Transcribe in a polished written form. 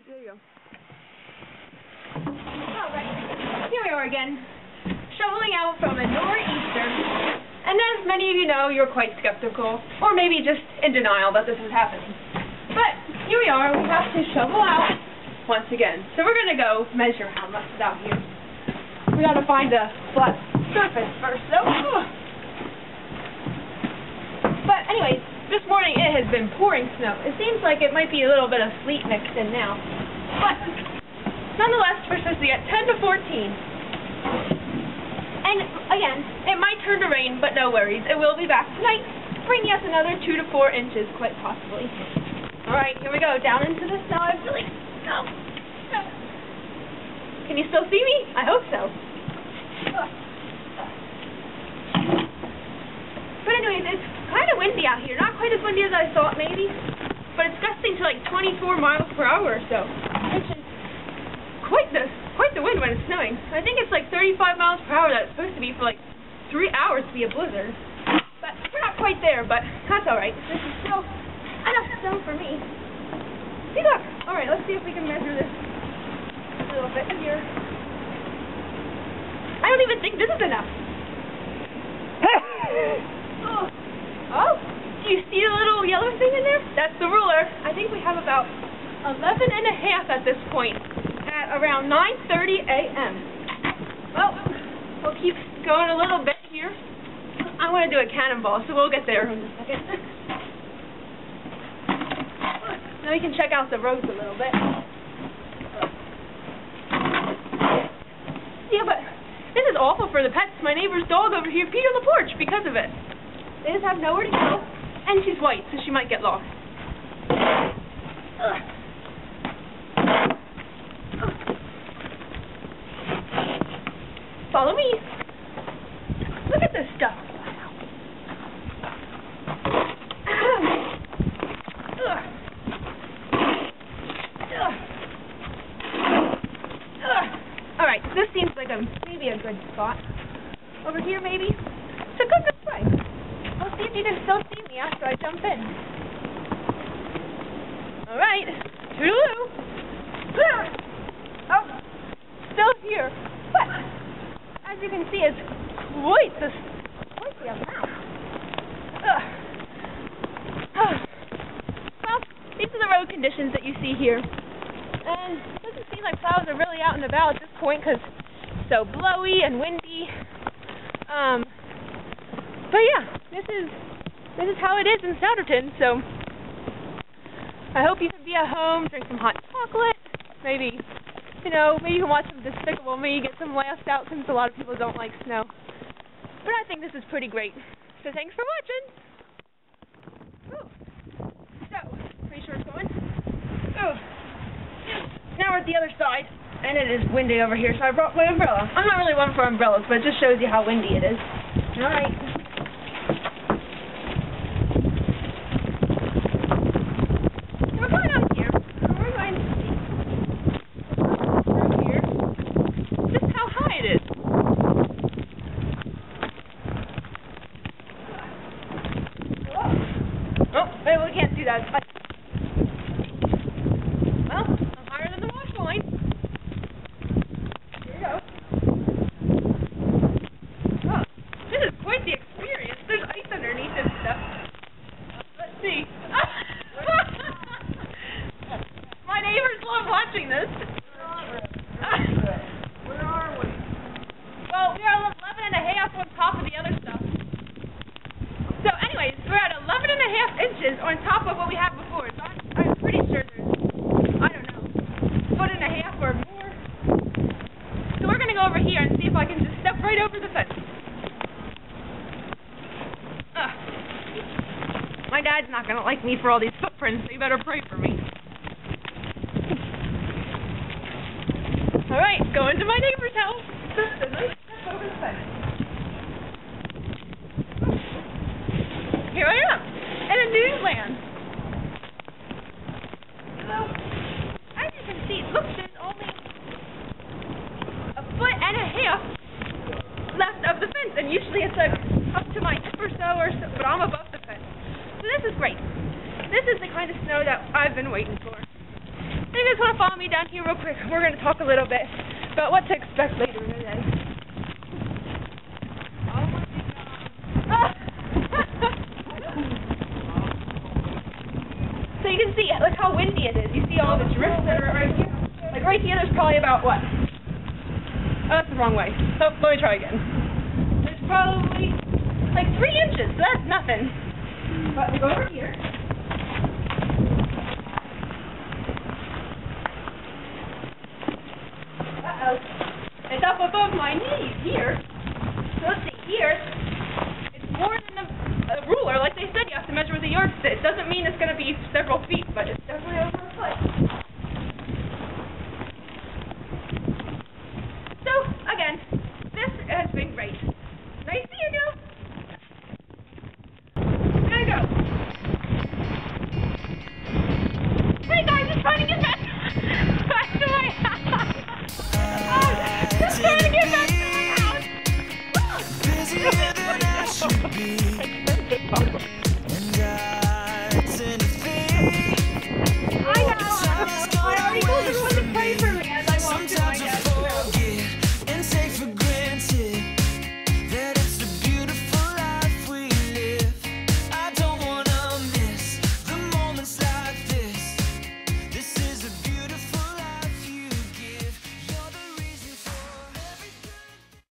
There you go. Alright, here we are again, shoveling out from a nor'easter. And as many of you know, you're quite skeptical, or maybe just in denial that this is happening. But here we are, we have to shovel out once again. So we're going to go measure how much is out here. We got to find a flat surface first, though. But anyways, this morning it has been pouring snow. It seems like it might be a little bit of sleet mixed in now. But nonetheless, we're supposed to get 10 to 14. And again, it might turn to rain, but no worries. It will be back tonight, bringing us another 2 to 4 inches, quite possibly. Alright, here we go, down into the snow. Can you still see me? I hope so. But anyways, it's kind of windy out here. Not quite as windy as I thought, maybe. But it's gusting to like 24 miles per hour or so. Which is quite the wind when it's snowing. I think it's like 35 miles per hour that it's supposed to be for like 3 hours to be a blizzard. But we're not quite there, but that's alright. This is still enough snow for me. See, look! Alright, let's see if we can measure this a little bit here. I don't even think this is enough. Oh, do you see the little yellow thing in there? That's the ruler. I think we have about 11 and a half at this point. At around 9:30 a.m. Well, we'll keep going a little bit here. I want to do a cannonball, so we'll get there in a second. Now we can check out the roads a little bit. Yeah, but this is awful for the pets. My neighbor's dog over here peed on the porch because of it. They just have nowhere to go, and she's white, so she might get lost. Follow me. Look at this stuff. Alright, this seems like maybe a good spot. Over here, maybe? So go this way. We'll see if you can still see me after I jump in. Alright. Toodaloo. Oh, still here. But as you can see, it's quite the amount. Well, these are the road conditions that you see here. And it doesn't seem like plows are really out and about at this point because it's so blowy and windy. But yeah, this is how it is in Souderton. So I hope you can be at home, drink some hot chocolate, maybe you can watch some Despicable Me, get some laughs out since a lot of people don't like snow. But I think this is pretty great. So thanks for watching. Ooh. So, pretty sure it's going. Ooh. Now we're at the other side, and it is windy over here, so I brought my umbrella. I'm not really one for umbrellas, but it just shows you how windy it is. Alright. Wait, we can't do that. Well, I'm higher than the wash line. Here we go. Oh, this is quite the experience. There's ice underneath and stuff. Let's see. My neighbors love watching this. Where are we? Well, we are 11 and a half on top of the other stuff. So anyways, we're at 11 and a half inches on top of what we had before. So I'm pretty sure there's, I don't know, a foot and a half or more. So we're going to go over here and see if I can just step right over the fence. My dad's not going to like me for all these footprints, so you better pray for me. Alright, going to my neighbor's house. This is a nice step over the fence. Here I am, in a new land. So, as you can see, look, there's only a foot and a half left of the fence, and usually it's like up to my hip or so, but I'm above the fence. So this is great. This is the kind of snow that I've been waiting for. Because guys want to follow me down here real quick, we're going to talk a little bit about what to expect later in the day. So you can see, look how windy it is. You see all the drifts that are right here. Like right here, there's probably about what? Oh, that's the wrong way. So let me try again. There's probably like 3 inches. So that's nothing. But we go over here. It's up above my knees here. So let's see, here, it's more than a ruler. Like they said, you have to measure with a yardstick. It doesn't mean it's going to be several feet, but it's definitely over a foot. So, again, this has been great. Nice to see you, Joe. Gotta go. Hey guys, just trying to get back to my house. Just trying to get back to my house. Busier than I should be.